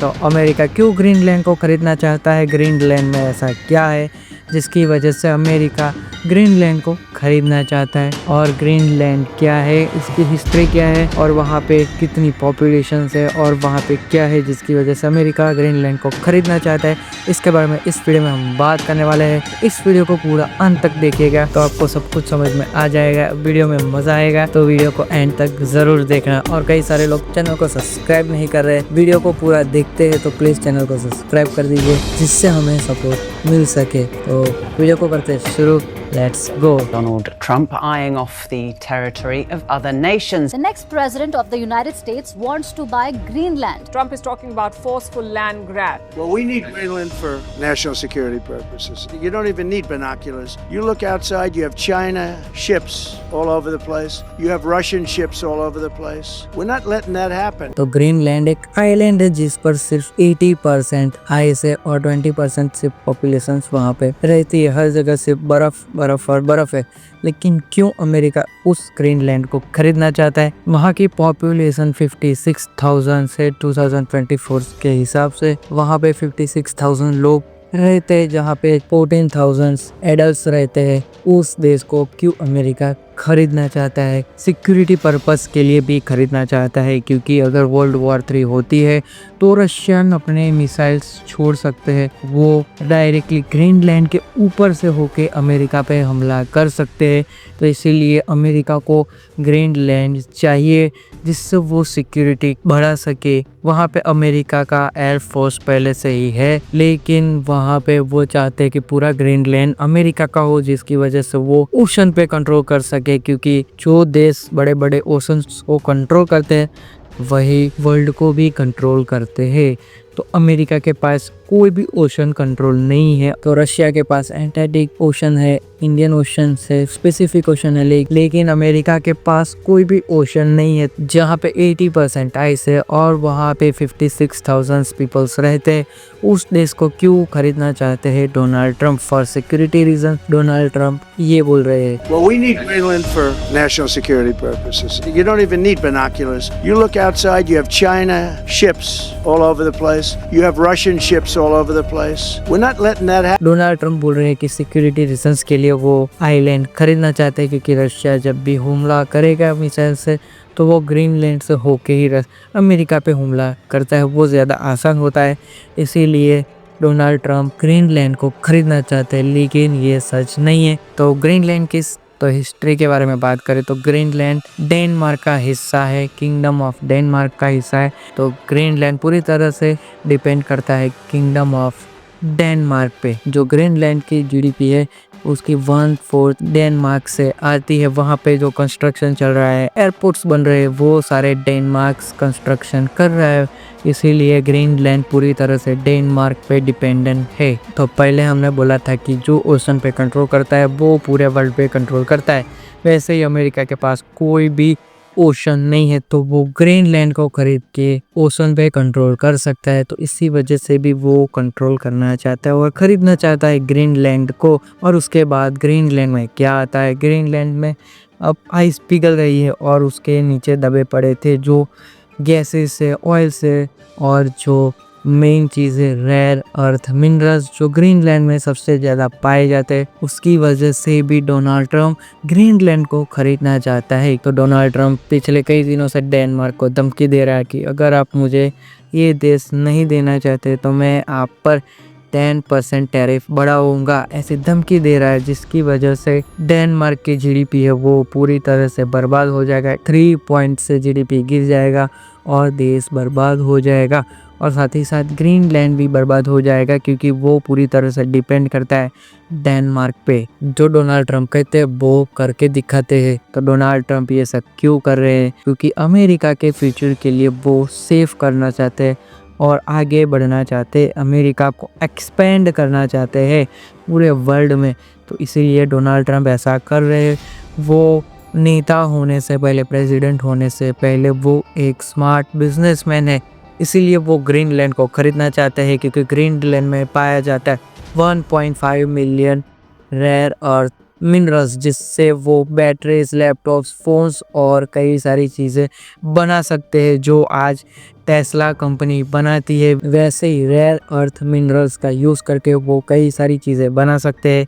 तो अमेरिका क्यों ग्रीनलैंड को खरीदना चाहता है, ग्रीनलैंड में ऐसा क्या है जिसकी वजह से अमेरिका ग्रीनलैंड को खरीदना चाहता है, और ग्रीनलैंड क्या है, इसकी हिस्ट्री क्या है, और वहाँ पे कितनी पॉपुलेशन है, और वहाँ पे क्या है जिसकी वजह से अमेरिका ग्रीनलैंड को खरीदना चाहता है, इसके बारे में इस वीडियो में हम बात करने वाले हैं। इस वीडियो को पूरा अंत तक देखिएगा तो आपको सब कुछ समझ में आ जाएगा, वीडियो में मजा आएगा, तो वीडियो को एंड तक जरूर देखना। और कई सारे लोग चैनल को सब्सक्राइब नहीं कर रहे, वीडियो को पूरा देखते हैं तो प्लीज चैनल को सब्सक्राइब कर दीजिए जिससे हमें सपोर्ट मिल सके। तो वीडियो को करते हैं शुरू, let's go. Donald Trump eyeing off the territory of other nations. The next president of the United States wants to buy Greenland. Trump is talking about forceful land grab. Well, we need Greenland for national security purposes. You don't even need binoculars. You look outside, you have China ships all over the place. You have Russian ships all over the place. We're not letting that happen. तो Greenland एक island है जिस पर सिर्फ 80% ice है और 20% सिर्फ population वहाँ पे रहती है। हर जगह सिर्फ बर्फ और बर्फ है। लेकिन क्यों अमेरिका उस ग्रीनलैंड को खरीदना चाहता है? वहाँ की पॉपुलेशन 56,000 से 2024 के हिसाब से वहाँ पे 56,000 लोग रहते हैं, जहाँ पे 14,000 एडल्ट रहते हैं। उस देश को क्यों अमेरिका खरीदना चाहता है? सिक्योरिटी पर्पस के लिए भी खरीदना चाहता है, क्योंकि अगर वर्ल्ड वॉर 3 होती है तो रशियन अपने मिसाइल्स छोड़ सकते हैं, वो डायरेक्टली ग्रीनलैंड के ऊपर से होके अमेरिका पे हमला कर सकते हैं। तो इसीलिए अमेरिका को ग्रीनलैंड चाहिए जिससे वो सिक्योरिटी बढ़ा सके। वहाँ पे अमेरिका का एयरफोर्स पहले से ही है, लेकिन वहाँ पे वो चाहते हैं कि पूरा ग्रीनलैंड अमेरिका का हो, जिसकी वजह से वो ओशन पे कंट्रोल कर सके, क्योंकि जो देश बड़े बड़े ओशंस को कंट्रोल करते हैं वही वर्ल्ड को भी कंट्रोल करते हैं। तो अमेरिका के पास कोई भी ओशन कंट्रोल नहीं है। तो रशिया के पास एंटार्क्टिक ओशन है, इंडियन ओशन से स्पेसिफिक ओशन है, लेकिन अमेरिका के पास कोई भी ओशन नहीं है जहाँ पे 80% आइस है और वहाँ पे 56,000 पीपल्स रहते हैं। उस देश को क्यों खरीदना चाहते हैं Donald Trump? For security reason Donald Trump ये बोल रहे हैं। Well, we need Greenland for national security purposes. You don't even need binoculars. You look outside, you have China ships all over the place. You have Russian ships all over the place. We're not letting that happen. Donald Trump बोल रहे हैं कि security reasons के लिए वो island खरीदना चाहते हैं, क्योंकि रशिया जब भी हमला करेगा मिसाइल से तो वो ग्रीनलैंड से होके ही अमेरिका पे हमला करता है, वो ज़्यादा आसान होता है। इसीलिए डोनाल्ड ट्रंप ग्रीनलैंड को खरीदना चाहते हैं, लेकिन ये सच नहीं है। तो ग्रीनलैंड किस तो हिस्ट्री के बारे में बात करें तो ग्रीनलैंड डेनमार्क का हिस्सा है, किंगडम ऑफ डेनमार्क का हिस्सा है। तो ग्रीनलैंड पूरी तरह से डिपेंड करता है किंगडम ऑफ डेनमार्क पे। जो ग्रीनलैंड की जीडीपी है उसकी 1/4 डेनमार्क से आती है। वहाँ पे जो कंस्ट्रक्शन चल रहा है, एयरपोर्ट्स बन रहे हैं, वो सारे डेनमार्क कंस्ट्रक्शन कर रहा है। इसीलिए ग्रीनलैंड पूरी तरह से डेनमार्क पे डिपेंडेंट है। तो पहले हमने बोला था कि जो ओशन पे कंट्रोल करता है वो पूरे वर्ल्ड पे कंट्रोल करता है। वैसे ही अमेरिका के पास कोई भी ओशन नहीं है, तो वो ग्रीनलैंड को खरीद के ओशन पे कंट्रोल कर सकता है। तो इसी वजह से भी वो कंट्रोल करना चाहता है और खरीदना चाहता है ग्रीनलैंड को। और उसके बाद ग्रीनलैंड में क्या आता है? ग्रीनलैंड में अब आइस पिघल रही है और उसके नीचे दबे पड़े थे जो गैसेस से, ऑयल से, और जो मेन चीज़ है रेयर अर्थ मिनरल्स जो ग्रीनलैंड में सबसे ज़्यादा पाए जाते हैं, उसकी वजह से भी डोनाल्ड ट्रंप ग्रीनलैंड को खरीदना चाहता है। तो डोनाल्ड ट्रंप पिछले कई दिनों से डेनमार्क को धमकी दे रहा है कि अगर आप मुझे ये देश नहीं देना चाहते तो मैं आप पर 10% टैरिफ बढ़ाऊंगा, ऐसी धमकी दे रहा है, जिसकी वजह से डेनमार्क की जीडीपी है वो पूरी तरह से बर्बाद हो जाएगा। 3 पॉइंट से जीडीपी गिर जाएगा और देश बर्बाद हो जाएगा, और साथ ही साथ ग्रीनलैंड भी बर्बाद हो जाएगा, क्योंकि वो पूरी तरह से डिपेंड करता है डेनमार्क पे। जो डोनाल्ड ट्रंप कहते हैं वो करके दिखाते हैं। तो डोनाल्ड ट्रंप ये सब क्यों कर रहे हैं? क्योंकि अमेरिका के फ्यूचर के लिए वो सेफ करना चाहते हैं और आगे बढ़ना चाहते हैं, अमेरिका को एक्सपेंड करना चाहते हैं पूरे वर्ल्ड में। तो इसीलिए डोनाल्ड ट्रंप ऐसा कर रहे हैं। वो नेता होने से पहले, प्रेसिडेंट होने से पहले वो एक स्मार्ट बिजनेसमैन है, इसीलिए वो ग्रीनलैंड को खरीदना चाहते हैं, क्योंकि ग्रीनलैंड में पाया जाता है 1.5 मिलियन रेयर अर्थ मिनरल्स जिससे वो बैटरीज, लैपटॉप्स, फ़ोन्स और कई सारी चीज़ें बना सकते हैं जो आज टेस्ला कंपनी बनाती है। वैसे ही रेयर अर्थ मिनरल्स का यूज़ करके वो कई सारी चीज़ें बना सकते हैं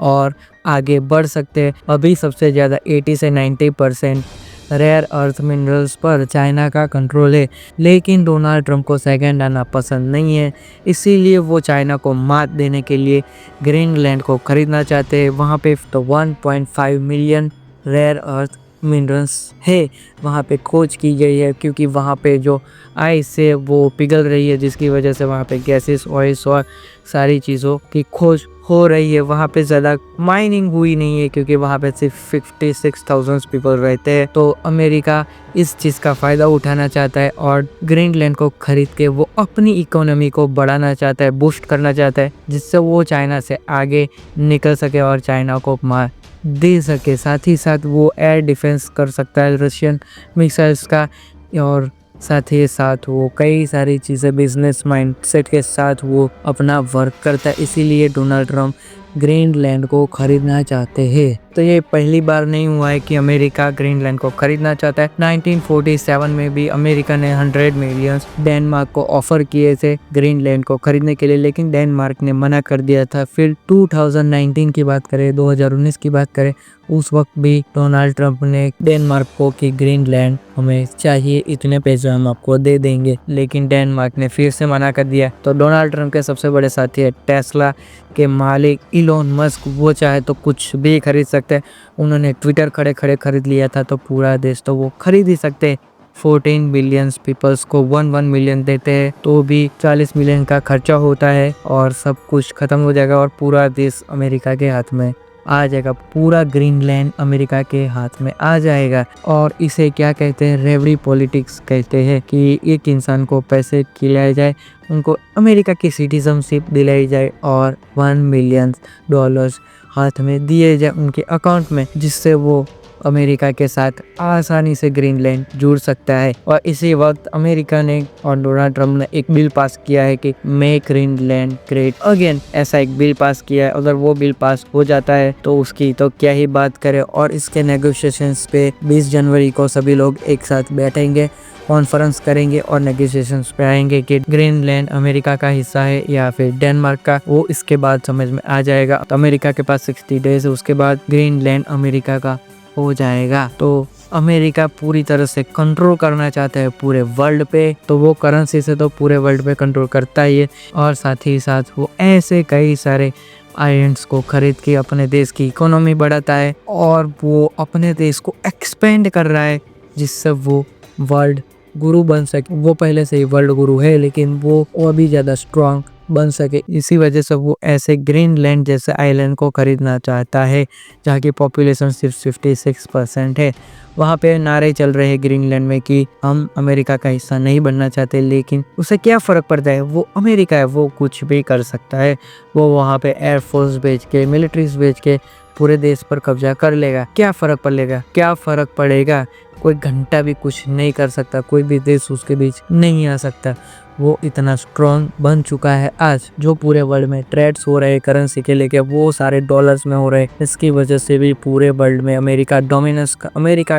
और आगे बढ़ सकते हैं। अभी सबसे ज़्यादा 80 से 90% रेयर अर्थ मिनरल्स पर चाइना का कंट्रोल है, लेकिन डोनाल्ड ट्रंप को सेकंड आना पसंद नहीं है, इसीलिए वो चाइना को मात देने के लिए ग्रीनलैंड को खरीदना चाहते हैं। वहाँ पे तो 1.5 मिलियन रेयर अर्थ मिनरल्स है, वहाँ पे खोज की गई है, क्योंकि वहाँ पे जो आइस है वो पिघल रही है, जिसकी वजह से वहाँ पे गैसेस, ऑयल्स और सारी चीज़ों की खोज हो रही है। वहाँ पे ज़्यादा माइनिंग हुई नहीं है, क्योंकि वहाँ पे सिर्फ 56,000 पीपल रहते हैं। तो अमेरिका इस चीज़ का फ़ायदा उठाना चाहता है और ग्रीनलैंड को खरीद के वो अपनी इकोनॉमी को बढ़ाना चाहता है, बूस्ट करना चाहता है, जिससे वो चाइना से आगे निकल सके और चाइना को मार दे सके। साथ ही साथ वो एयर डिफेंस कर सकता है रशियन मिसाइल्स का, और साथ ही साथ वो कई सारी चीज़ें बिजनेस माइंडसेट के साथ वो अपना वर्क करता है। इसीलिए डोनाल्ड ट्रंप ग्रीनलैंड को खरीदना चाहते हैं। तो ये पहली बार नहीं हुआ है कि अमेरिका ग्रीनलैंड को खरीदना चाहता है। 1947 में भी अमेरिका ने 100 मिलियन डेनमार्क को ऑफर किए थे ग्रीनलैंड को खरीदने के लिए, लेकिन डेनमार्क ने मना कर दिया था। फिर 2019 की बात करें, 2019 की बात करें, उस वक्त भी डोनाल्ड ट्रंप ने डेनमार्क को कि ग्रीनलैंड हमें चाहिए, इतने पैसे हम आपको दे देंगे, लेकिन डेनमार्क ने फिर से मना कर दिया। तो डोनाल्ड ट्रंप के सबसे बड़े साथी है टेस्ला के मालिक इलोन मस्क, वो चाहे तो कुछ भी खरीद सकते हैं। उन्होंने ट्विटर खड़े खड़े खरीद लिया था, तो पूरा देश तो वो खरीद ही सकते हैं। 14 बिलियन पीपल्स को 1 मिलियन देते हैं तो भी 40 मिलियन का खर्चा होता है और सब कुछ खत्म हो जाएगा और पूरा देश अमेरिका के हाथ में आ जाएगा। पूरा ग्रीनलैंड अमेरिका के हाथ में आ जाएगा। और इसे क्या कहते हैं, रेवड़ी पॉलिटिक्स कहते हैं, कि एक इंसान को पैसे खिलाए जाए, उनको अमेरिका की सिटीजनशिप दिलाई जाए और $1 मिलियन हाथ में दिए जाए उनके अकाउंट में, जिससे वो अमेरिका के साथ आसानी से ग्रीनलैंड जुड़ सकता है। और इसी वक्त अमेरिका ने और डोनाल्ड ट्रंप ने एक बिल पास किया है कि मेक ग्रीनलैंड ग्रेट अगेन, ऐसा एक बिल पास किया है। अगर वो बिल पास हो जाता है तो उसकी तो क्या ही बात करें। और इसके नेगोशिएशंस पे 20 जनवरी को सभी लोग एक साथ बैठेंगे, कॉन्फ्रेंस करेंगे और नेगोशिएशंस पे आएंगे कि ग्रीनलैंड अमेरिका का हिस्सा है या फिर डेनमार्क का। वो इसके बाद समझ में आ जाएगा। तो अमेरिका के पास 60 डेज है, उसके बाद ग्रीनलैंड अमेरिका का हो जाएगा। तो अमेरिका पूरी तरह से कंट्रोल करना चाहता है पूरे वर्ल्ड पे, तो वो करेंसी से तो पूरे वर्ल्ड पे कंट्रोल करता ही है। और साथ ही साथ वो ऐसे कई सारे आइलैंड्स को खरीद के अपने देश की इकोनॉमी बढ़ाता है और वो अपने देश को एक्सपेंड कर रहा है, जिससे वो वर्ल्ड गुरु बन सके। वो पहले से ही वर्ल्ड गुरु है, लेकिन वो और भी ज़्यादा स्ट्रांग बन सके। इसी वजह से वो ऐसे ग्रीनलैंड जैसे आइलैंड को खरीदना चाहता है, जहाँ की पॉपुलेशन सिर्फ 56% है। वहाँ पे नारे चल रहे हैं ग्रीनलैंड में कि हम अमेरिका का हिस्सा नहीं बनना चाहते, लेकिन उसे क्या फ़र्क पड़ता है, वो अमेरिका है, वो कुछ भी कर सकता है। वो वहाँ पे एयरफोर्स भेज के, मिलिट्रीज भेज के पूरे देश पर कब्जा कर लेगा। क्या फ़र्क पड़ेगा, क्या फ़र्क पड़ेगा? कोई घंटा भी कुछ नहीं कर सकता, कोई भी देश उसके बीच नहीं आ सकता। वो इतना स्ट्रॉन्ग बन चुका है आज। जो पूरे वर्ल्ड में ट्रेड्स हो रहे हैं करेंसी के लेके, वो सारे डॉलर्स में हो रहे हैं। इसकी वजह से भी पूरे वर्ल्ड में अमेरिका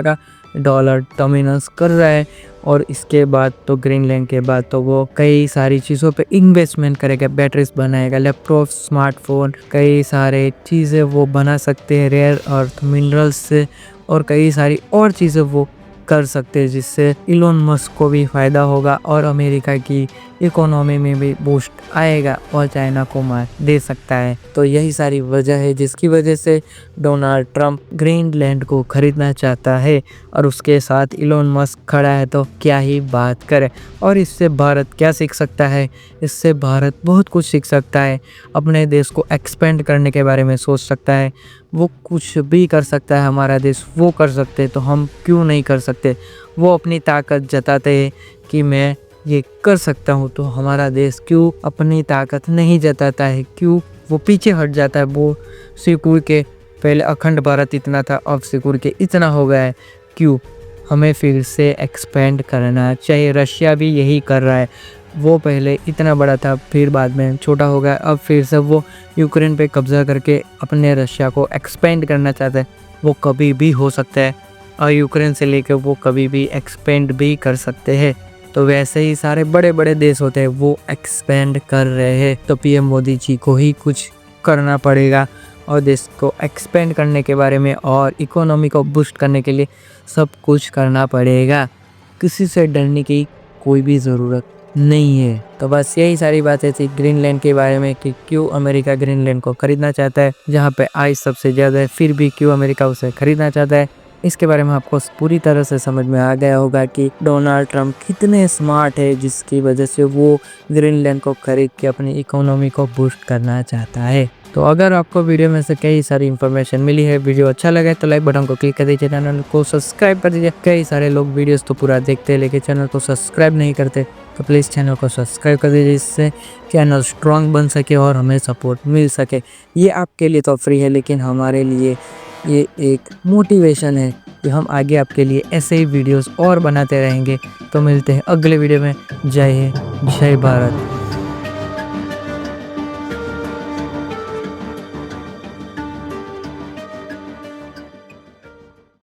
का डॉलर डोमिनेंस कर रहा है। और इसके बाद तो ग्रीनलैंड के बाद तो वो कई सारी चीज़ों पे इन्वेस्टमेंट करेगा, बैटरीज बनाएगा, लैपटॉप, स्मार्टफोन, कई सारे चीज़ें वो बना सकते हैं रेयर अर्थ मिनरल्स से, और कई सारी और चीज़ें वो कर सकते हैं, जिससे इलोन मस्क को भी फ़ायदा होगा और अमेरिका की इकोनॉमी में भी बूस्ट आएगा और चाइना को मार दे सकता है। तो यही सारी वजह है जिसकी वजह से डोनाल्ड ट्रंप ग्रीनलैंड को खरीदना चाहता है और उसके साथ इलोन मस्क खड़ा है, तो क्या ही बात करे। और इससे भारत क्या सीख सकता है? इससे भारत बहुत कुछ सीख सकता है। अपने देश को एक्सपेंड करने के बारे में सोच सकता है। वो कुछ भी कर सकता है, हमारा देश वो कर सकते, तो हम क्यों नहीं कर सकते? वो अपनी ताकत जताते हैं कि मैं ये कर सकता हूँ, तो हमारा देश क्यों अपनी ताकत नहीं जताता है? क्यों वो पीछे हट जाता है? वो सिकुड़ के, पहले अखंड भारत इतना था, अब सिकुड़ के इतना हो गया है, क्यों? हमें फिर से एक्सपेंड करना चाहिए। रशिया भी यही कर रहा है। वो पहले इतना बड़ा था, फिर बाद में छोटा हो गया, अब फिर से वो यूक्रेन पे कब्जा करके अपने रशिया को एक्सपेंड करना चाहते हैं। वो कभी भी हो सकता है और यूक्रेन से लेकर वो कभी भी एक्सपेंड भी कर सकते हैं। तो वैसे ही सारे बड़े बड़े देश होते हैं वो एक्सपेंड कर रहे हैं, तो पीएम मोदी जी को ही कुछ करना पड़ेगा और देश को एक्सपेंड करने के बारे में और इकोनॉमी को बूस्ट करने के लिए सब कुछ करना पड़ेगा। किसी से डरने की कोई भी ज़रूरत नहीं है। तो बस यही सारी बातें थी ग्रीनलैंड के बारे में कि क्यों अमेरिका ग्रीनलैंड को खरीदना चाहता है, जहाँ पे आइस सबसे ज़्यादा है, फिर भी क्यों अमेरिका उसे खरीदना चाहता है। इसके बारे में आपको पूरी तरह से समझ में आ गया होगा कि डोनाल्ड ट्रंप कितने स्मार्ट है, जिसकी वजह से वो ग्रीनलैंड को खरीद के अपनी इकोनॉमी को बूस्ट करना चाहता है। तो अगर आपको वीडियो में से कई सारी इन्फॉर्मेशन मिली है, वीडियो अच्छा लगा है तो लाइक बटन को क्लिक कर दीजिए, चैनल को सब्सक्राइब कर दीजिए। कई सारे लोग वीडियोस तो पूरा देखते हैं लेकिन चैनल को सब्सक्राइब नहीं करते, तो प्लीज़ चैनल को सब्सक्राइब कर दीजिए, इससे चैनल स्ट्रॉन्ग बन सके और हमें सपोर्ट मिल सके। ये आपके लिए तो फ्री है लेकिन हमारे लिए ये एक मोटिवेशन है कि हम आगे आपके लिए ऐसे ही वीडियोस और बनाते रहेंगे। तो मिलते हैं अगले वीडियो में। जय हिंद, जय भारत।